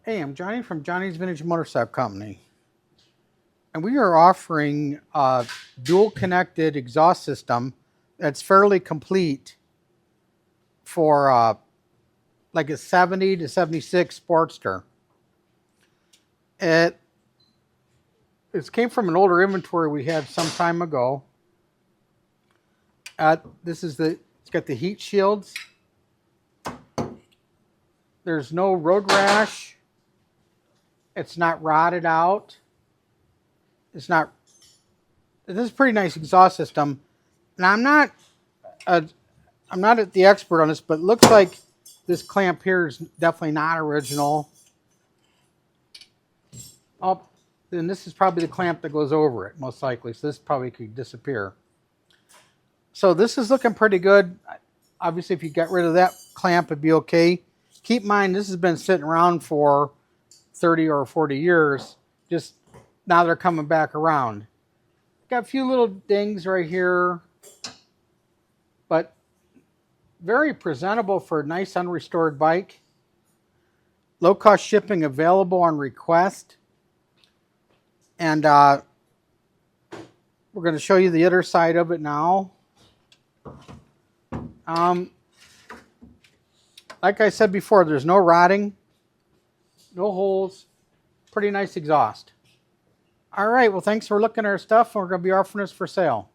Hey, I'm Johnny from Johnny's Vintage Motorcycle Company. And we are offering a dual connected exhaust system that's fairly complete for like a 70 to 76 Sportster. It came from an older inventory we had some time ago. It's got the heat shields. There's no road rash. It's not rotted out. This is a pretty nice exhaust system. And I'm not the expert on this, but it looks like this clamp here is definitely not original. Oh, then this is probably the clamp that goes over it, most likely. So this probably could disappear. So this is looking pretty good. Obviously, if you got rid of that clamp, it'd be okay. Keep in mind, this has been sitting around for 30 or 40 years. Just now they're coming back around. Got a few little dings right here, but very presentable for a nice unrestored bike. Low cost shipping available on request. And we're going to show you the other side of it now. Like I said before, there's no rotting, no holes, pretty nice exhaust. All right, well, thanks for looking at our stuff. We're going to be offering this for sale.